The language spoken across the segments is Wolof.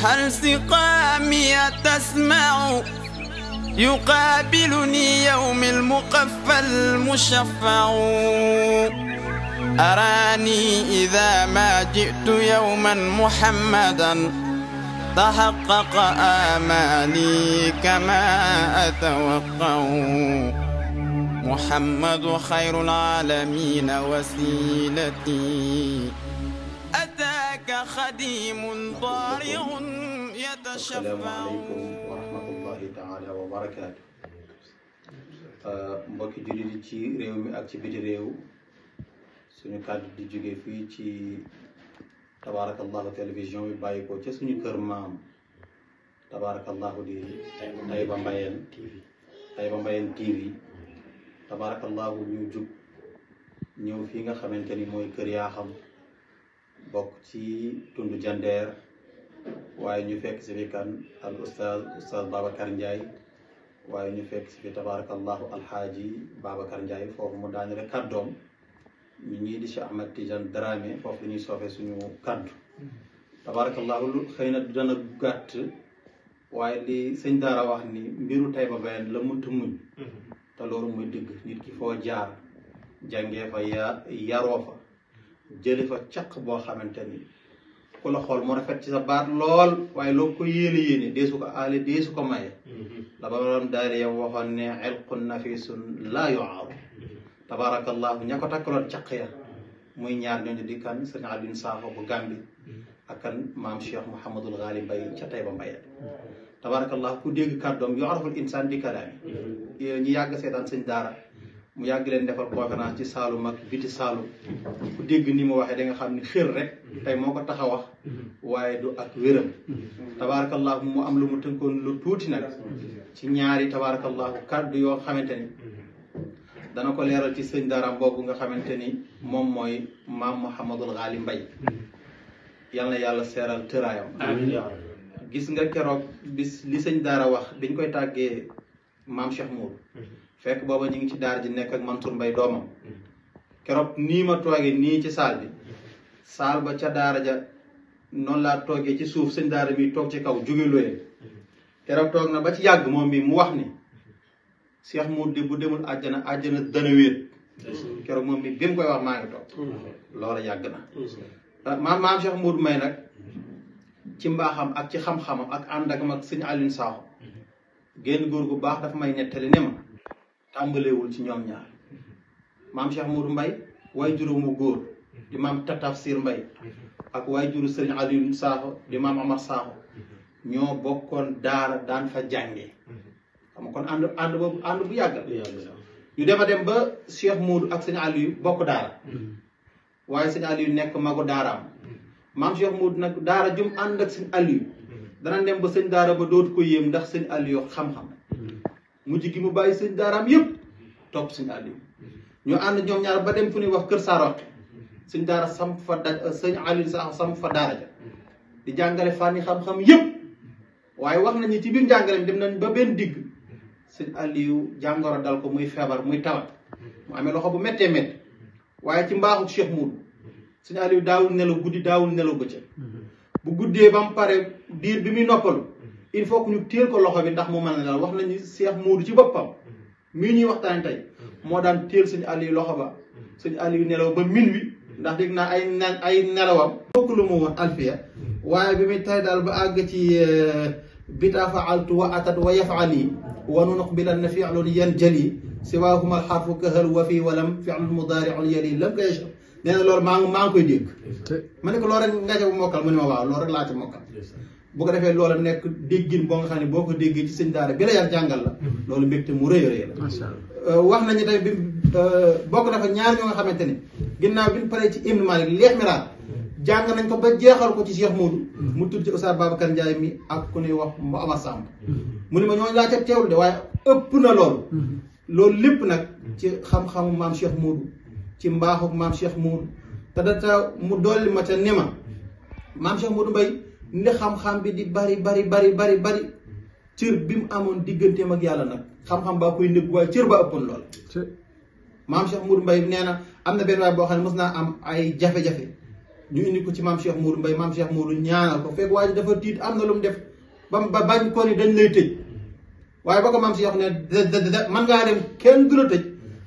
هل سقامي تسمع يقابلني يوم المقفى المشفع أراني إذا ما جئت يوما محمدا تحقق آمالي كما أتوقع محمد خير العالمين وسيلتي أتاك خديم ضارع يتشفع. السلام عليكم ورحمة الله تعالى وبركاته. mbokki jullit yi ci réew mi ak ci biti réew suñu kàddu di jóge fii ci tabarakallahu télévision bi bàyyi ko ca suñu kër maam tabarakallahu di Taïba Mbayeen TV tabarakallahu ñu jug ñëw fii nga xamante ni mooy kër Yaxam bokk ci tund Jandeer waaye ñu fekk si fi kan al oustaz Babacar Ndiaye waaye ñu fekk si fi tabarakallahu alxaaji Babacar Ndiaye foofu mu daani rek kàddoom ñu ñii di Cheikh Ahmed Tidiane Dramé foofu la ñuy soofee suñu kàddu tabarakallahu lu xëy na dana gàtt waaye li sëñ Daara wax ni mbiru Taïba Mbayeen la mënta muñ te loolu mooy dëgg nit ki foo jaar jàngee fa yaroo fa jële fa caq boo xamante ni ku la xool mu rafet ci sa baat lool waaye loo ko yéene deesu ko aale deesu ko maye la ba doon daari yow waxoon ne ilqun nafisun laa yuaaru tabarakallahu ña ko takkaloon caq ya muy ñaar ñooñu di kan sëñ Alioune Sakho bu Gambi ak kan maam Cheikh Mouhamadul Ghali Mbaye ca Taïba Mbayeen tabarakallahu ku dégg kàddoom yu'raful insaan bi kalaami ñu yàgg seetaan sëñ Daara mu yàgg leen defal conférence ci Saalum ak biti Saalum ku dégg ni mu waxee da nga xam ni xër rek tey moo ko tax a wax waaye du ak wéram tabarakallahu mu am lu mu tënkoon lu tuuti nag ci ñaari tabarakallahu kàddu yoo xamante ni dana ko leeral ci sëñ Daara boobu nga xamante ni moom mooy maam Mouhamadul Ghali Mbaye yal na yàlla seeral tëraayam gis nga keroog bis li sëñ Daara wax biñ koy tàggee maam Cheikh Mour fekk booba ñu ngi ci daara ji nekk ak Mansour Mbaye doomam keroog nii ma toogee nii ci saal bi saal ba ca daara ja noonu laa toogee ci suuf sëñ Daara mi toog ci kaw jóge looyee keroog toog na ba ci yàgg moom mi mu wax ni Cheikh Mour di bu demul àjjana dana wéet keroog moom mi bi mu koy wax maa ngi toog loola yàgg na maam Cheikh Mour may nag ci mbaaxam ak ci xam-xamam ak ànd ak mag sëñ Alioune Sakho génn góor gu baax dafa may nettali ne ma tàmbaleewul ci ñoom ñaar maam Cheikh Mour Mbaye waay juróomu góor di maam Tafsir Mbaye ak waay juru sëriñ Alioune Sakho di maam Amar Sakho ñoo bokkoon daara daan fa jàngee xam nga kon ànd boobu ànd bu yàgg ñu dem a dem ba Cheikh Mour ak sëñ Aliou bokk daara waaye sëñ Aliou nekk magu daaraam maam Cheikh Mour nag daara jum ànd ak sëñ Aliou dana dem ba sëñ daara ba dootu ko yéem ndax sëñ Aliou xam-xam mujj gi mu bàyyi sëñ daaraam yëpp topp sëñ Aliou ñu ànd ñoom ñaar ba dem fu ñuy wax kër Saroqe sëñ daara samp fa sëñ Aliou sax samp fa daara ja di jàngale fànni xam-xam yëpp waaye wax nañu ci biir njàngale dem nañ ba benn digg sëñ Aliou jàngoro dal ko muy feebar muy tawat mu amee loxo bu méttee métti waaye ci mbaaxu Cheikh Mour sëñ Aliou daawul nelaw guddi daawul nelaw bëccëg bu guddee ba mu pare diir bi muy noppalu il faut que ñu téel ko loxo bi ndax mu mën a nelaw wax nañu Cheikh Mour ci boppam mii ñuy waxtaan tey moo daan téel sëñ Aliou loxo ba sëñ Aliou nelaw ba minuit ndax dégg naa ay nelawam bokk lu mu woon alfiya waaye bi muy tay daal ba àgg ci bita faaltu wa atat wa yafali wa nuqbilan na fi'lun yanjali siwaahuma alxarfu kahal wa fi walam fi'lun mudaari'un yali lam ko yashab nee na loolu maa ngi koy dégg ma ne ko loolu rek nga ca mokkal mu ne ma waaw loolu rek laa ci mokkal bu ko defee loola nekk déggin boo nga xam ne boo ko déggee ci sëñ daara bi la yar jàngal la loolu mbégte mu rëy a rëy la wax nañu tey bi bokk na fa ñaar ñoo nga xamante ne ginnaaw bi ñu paree ci Ibn Malik leex miraat jàng nañ ko ba jeexal ko ci Cheikh Moudou mu tudd ci Oustaz Babacar Ndiaye mi ak ku ñuy wax mu Amar Samb mu ne ma ñooñu laa ca teewul de waaye ëpp na loolu lépp nag ci xam-xamu maam Cheikh Moudou ci mbaaxu maam Cheikh Moudou te data mu dolli ma ca ni ma maam Cheikh Moudou Mbaye ndi xam-xam bi di bari cër bi mu amoon digganteem ak yàlla nag xam-xam baa koy nëbb waaye cër ba ëppoon lool maam Cheikh Moudou Mbaye nee na am na benn waay boo xam ne mos naa am ay jafe-jafe ñu indi ko ci maam Cheikh Modou Mbaye maam Cheikh Modou ñaanal ko fekk waa ji dafa tiit am na lu mu def ba bañ ko ni dañ lay tëj waaye ba ko maam Cheikh ne man ngaa dem kenn du la tëj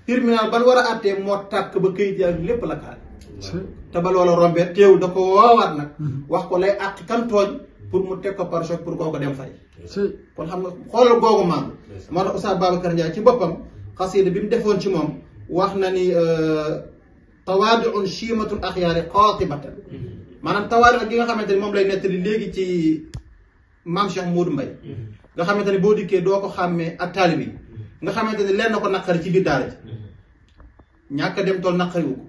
tribunal ban war a àttee moo tàkk ba këyit yaa lépp la kaal te ba loola rombee teewul da ko woowaat nag wax ko lay àq kan tooñ pour mu teg ko par choc pour koo ko dem fay kon xam nga xoolal googu maam moo tax Oustaz Babacar Ndiaye ci boppam xasida bi mu defoon ci moom wax na ni tawaadiun chimatul axyaari qaatibatan maanaam tawaadi gi nga xamante ni moom lay nettali léegi ci maam Cheikh Modou Mbaye nga xamante ni boo dikkee doo ko xàmmee ak taalib yi nga xamante ni leen na ko naqari ci biir daara ji ñàkk dem tool naqariwu ko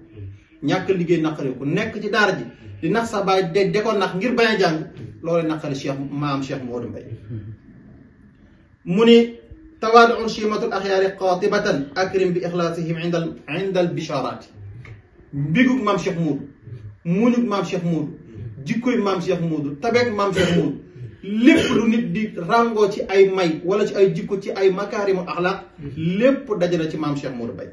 ñàkk liggéey naqariwu ko nekk ci daara ji di nax sa baay de ko nax ngir bañ a jàng loolu naqari maam Cheikh Modou Mbaye mu ni tawaadiun chimatul axyaari qaatibatan akrim bi ixlaasihim inda al bisharaati mbigug maam Cheikh Modou muñug maam Cheikh Modou jikkoy maam Cheikh Modou tabeek maam Cheikh Modou lépp lu nit di ràngoo ci ay may wala ci ay jikko ci ay makaarimu axlaaq lépp dajale ci maam Cheikh Modou Mbaye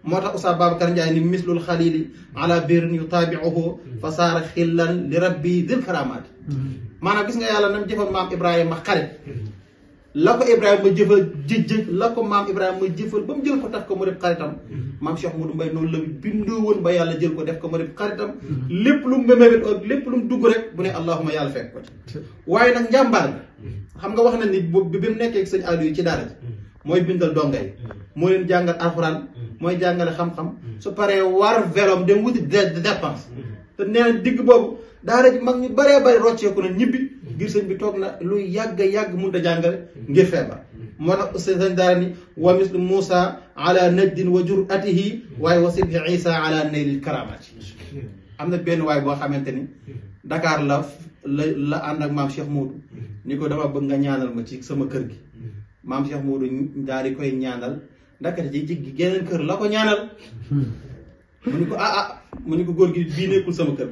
moo tax Oustaz Babacar Ndiaye ni mislul xalili ala birin yutaabiuhu fa saara xillan li rabbi dil karamaati maanaam gis nga yàlla nam jëfal maam Ibrahima xarit la ko Ibrahima jëfal la ko maam Ibrahima jëfal ba mu jël ko tax ko mu def xaritam maam Cheikh Modou Mbaye noonu la bindoo woon ba yàlla jël ko def ko mu def xaritam lépp lu mu mémébét ak lépp lu mu dugg rek bu ne allahuma yàlla fekk ko ci waaye nag njàmbaar bi xam nga wax na ni bi mu nekkee sëñ Aliou yi ci daara ji mooy bindal donga yi moo leen jàngal alxuraan mooy jàngale xam-xam su paree war velom dem wuti dépense te nee na digg boobu daara ji mag ñu baree bari rocceeku na ñibbi ngir sëñ bi toog na lu yàgg mun da jàngale ngir feebar moo tax sëñ daara ni wa mislu Moussa ala najdin wa juratihi waaye wa sidqi Isa ala naylil karamati am na benn waay boo xamante ni Dakar la ànd ak maam Cheikh Modou ni ko dama bëgg nga ñaanal ma ci sama kër gi maam Cheikh Modou daal di koy ñaanal ndakate ci geneen kër la ko ñaanal mu ni ko mu ni ko góor gi bii nekkul sama kër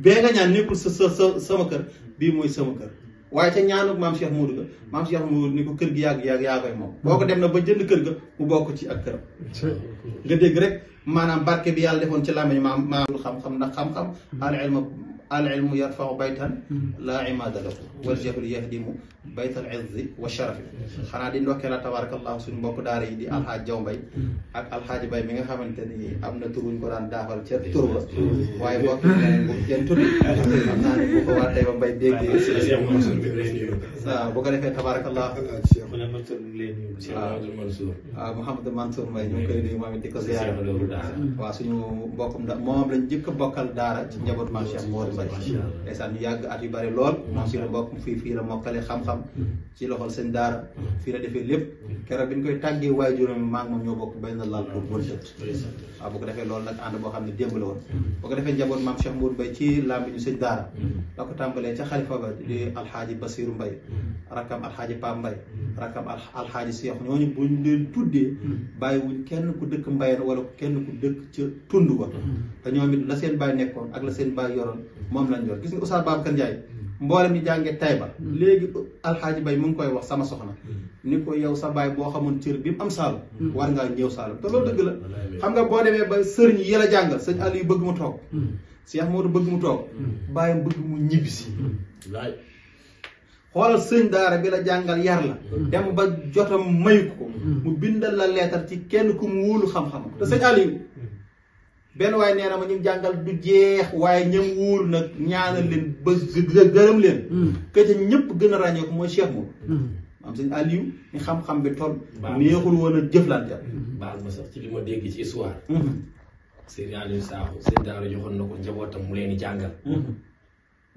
bee nga ñaan nekkul sama kër bii mooy sama kër waaye ca ñaanuk maam Cheikh Modou ga maam Cheikh Modou ni ko kër gi yàgg yaa koy moom boo ko dem na ba jënd kër ga mu bokk ci ak këram nga dégg rek maanaam barke bi yàlla defoon ci làmmiñ maam xam-xam ndax xam-xam al ilmu yarfau baytan laa imaada lahu wal jahlu yahdimu baytal izzi wa sharafi xanaa di ndokkee la tabarakallahu suñu mbokk daara yi di alxaaj Jaw Mbay ak alxaaji Bay mi nga xamante ni am na tur wuñ ko daan daafal ca tur ba waaye bokk bu kenn tudd xam naa ne bu ko waa tey ba Mbay déggee waaw bu ko defee tabarakallahu waaw Mouhamadou Mansour Mbay ñu ngi koy nuyu moom it di ko ziyaare waaw suñu mbokkum moom lañ njëkk a bokkal daara ci njaboot maam Cheikh Modou Mbaye ndeysaan ñu yàgg at yu bari lool moom si la bokk fii la mokkale xam-xam ci loxol seen daara fii la defee lépp keroog bi ñu koy tàggee waaye juróomi maa ngi moom ñoo bokk benn lal pour bon dët waaw bu ko defee loolu nag ànd boo xam ne démb la woon bu ko defee njaboot maam Cheikh Modou Mbaye ci lambi ñu sëñ daara la ko tàmbalee ca xalifa ba di alxaaji Basiru Mbaye rakkam alxaaji Pam Mbaye rakkam alxaaji Seex ñooñu buñ leen tuddee bàyyiwuñ kenn ku dëkk Mbayeen wala kenn ku dëkk ca tund ba te ñoom it la seen baay nekkoon ak la seen baay yoroon moom lañ yor gis nga Oustaz Babacar Ndiaye mboolem ñi jàngee Taïba léegi alxaaji Bay mu ngi koy wax sama soxna ni ko yow sa baay boo xamoon cër bi mu am Saalum war ngaa ñëw Saalum te loolu dëgg la xam nga boo demee ba sëriñ yi la jàngal sëñ Aliou bëgg mu toog Cheikh Modou bëgg mu toog bàyyam bëgg mu ñibbisi xoolal sëñ daara bi la jàngal yar la dem ba jotam mayu ko mu bindal la leetar ci kenn ku mu wóolu xam-xamam te sëñ Aliou benn waaye nee na ma ñu jàngal du jeex waaye ñam wóolu nag ñaanal leen ba gërëm leen que ca ñëpp gën a ràññee ko mooy Cheikh Modou am sëñ Aliou ni xam-xam bi toll neexul woon a jëflante baal ma sax ci li ma dégg ci histoire sëñ Aliou Sakho sëñ daara joxoon na ko njabootam mu leen di jàngal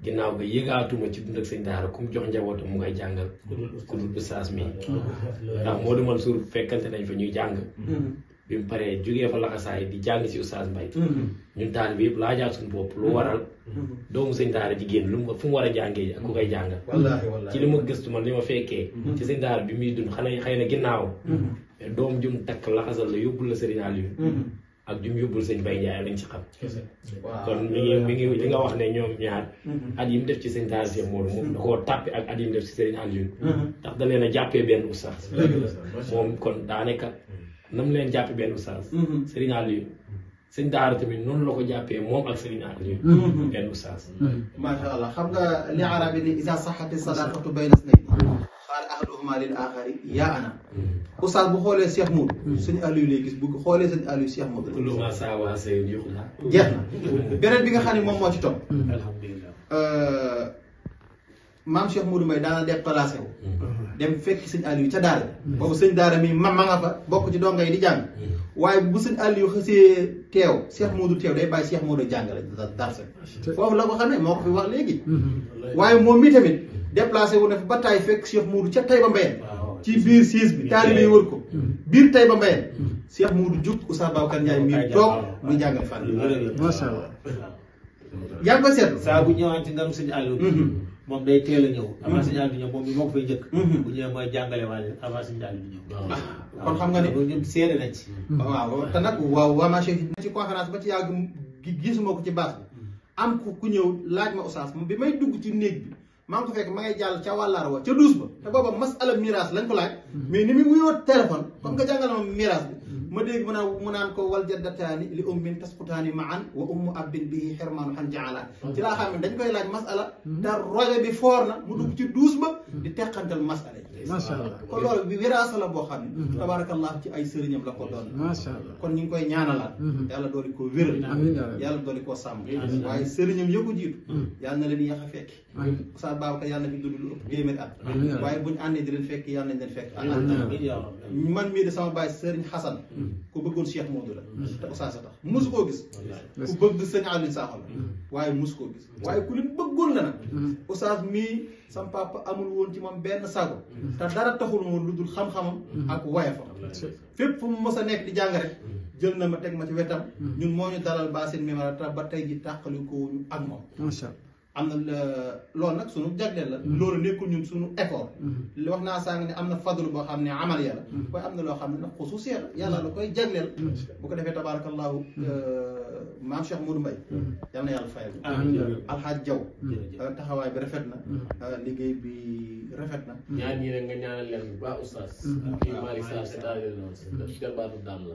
ginnaaw ga yëgaatuma ci dund ak sëñ daara ku mu jox njabootam mu ngay jàngal ku dul ustaas mi ndax Modou Mansour fekkante nañ fa ñuy jàng bi mu paree jógee fa laxasaay di jàng ci Oustaz Mbaye ñun taal bi yëpp laajaat suñu bopp lu waral doomu sëñ daara jigéen lu fu mu war a jàngee ak ku koy jàngal ci li ma gëstu man li ma fekkee ci sëñ daara bi muy dund xanaa xëy na ginnaaw mais doom jum takk laxasal la yóbbul la Serigne Aliou ak jum yóbbul sëñ Baye Ndiaye lañ ci xam kon mi ngi li nga wax ne ñoom ñaar at yi mu def ci sëñ daara Cheikh Modou moom da koo tàppe ak at yi mu def ci Serigne Aliou ndax da leen a jàppee benn oustaz moom kon daanaka nam leen jàppe benn oustaz Serigne Aliou sëñ daara tamit noonu la ko jàppee moom ak sëriñ Aliou benn oustaz macha allah xam nga li arabi ni isa saxati sadaqatu bayna snayn qaala ahaduhuma lil axari yaa ana oustaz bu xoolee Cheikh Moudou sëñ Aliou lay gis bu xoolee sëñ Aliou Cheikh Moudou kullu ma sawa say yuxla jeex na beneen bi nga xam ne moom moo ci topp alhamdulilah maam Cheikh Moudou Mbaye daana déplacé wu dem fekk sëñ Aliou ca daara boobu sëñ daara mi ma nga fa bokk ci donga yi di jàng waaye bu sëñ Aliou xësee teew Cheikh Moudou teew day bàyyi Cheikh Moudou jàngale darse foofu la ko xamee moo ko fi wax léegi waaye moom mi tamit déplacé wu ne fa ba taay fekk Cheikh Moudou ca Taïba Mbayeen ci biir siis bi taalibe yi wër ko biir Taïba Mbayeen Cheikh Moudou jug Oustaz Babacar Ndiaye mi toog muy jàngale fànn macha allah yaa ngi ko seetlu saa bu ñëwaan ci ngarum sëñ Aliou moom day teel a ñëw avant sëñ Aliou di ñëw moom mi moo ko fay njëkk bu ñëwee mooy jàngale waale avant sëñ Aliou di ñëw kon xam nga ne ñun seede nañ ci waaw te nag waaw waa ma Cheikh ci conférence ba ci yàgg gisuma ko ci baax bi am ku ñëw laaj ma oustaz bi may dugg ci néeg bi maa ngi ko fekk ma ngay jàll ca wàllaar wa ca duus ba te booba masala miraas lañ ko laaj mais ni mu wuyoo téléphone comme nga jàngal ma miraas bi ma dégg mu naan ko wal jaddataani li ummin tasqutaani maan wa ummu abdin bihi xirmaanu xan jaala ci laa xam ne dañ koy laaj masala te rojo bi foor na mu dugg ci duus ba di teqantal masala yi macha allah kon loolu bi wiraasa la boo xam ne tabarakallah ci ay sëriñam la ko doon macha allah kon ñu ngi koy ñaanalaat yàlla dooli koo wéral yàlla dooli koo sàmm waaye sëriñam yëpp jiitu yàlla na leen yéex a fekk Oustaz Babacar yàlla na fi dund lu ëpp téeméer at waaye buñu àndee di leen fekk yàlla nañ leen fekk man mii de sama baay sëriñ Xasan ku bëggoon Cheikh Modou la te Oustaz a tax mosu koo gis ku bëgg sëñ Aliou Sakho la waaye mosu koo gis waaye ku leen bëggoon la nag Oustaz mii sama papa amul woon ci moom benn sago te dara taxul woon lu dul xam-xamam ak woyafam fépp fu mu mos a nekk di jàng rek jël na ma teg ma ci wetam ñun moo ñu dalal ba seen mémoire tax ba tey ji tàqali ko ak moom am na loolu nag sunu jagleel la loolu nekkul ñun sunu effort wax naa sàng ne am na fadlu boo xam ne amal yàlla waaye am na loo xam ne nag xususiya la yàlla la koy jagleel bu ko defee tabarakallahu maam Cheikh Moudou Mbaye yal na yàlla fayal alxaaj Jaw taxawaay bi rafet na liggéey bi rafet na ñaan ñi rek nga ñaanal leen bu baax oustaz kii Malick Sarr si daal noonu jarbaatu daam la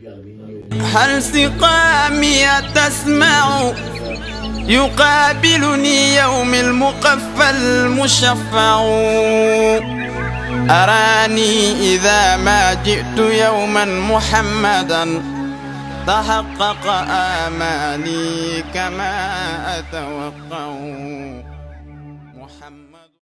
yàlla bi ñëw هل سقامي تسمع يقابلني يوم المقفى المشفع أراني إذا ما جئت يوما محمدا تحقق آمالي كما أتوقع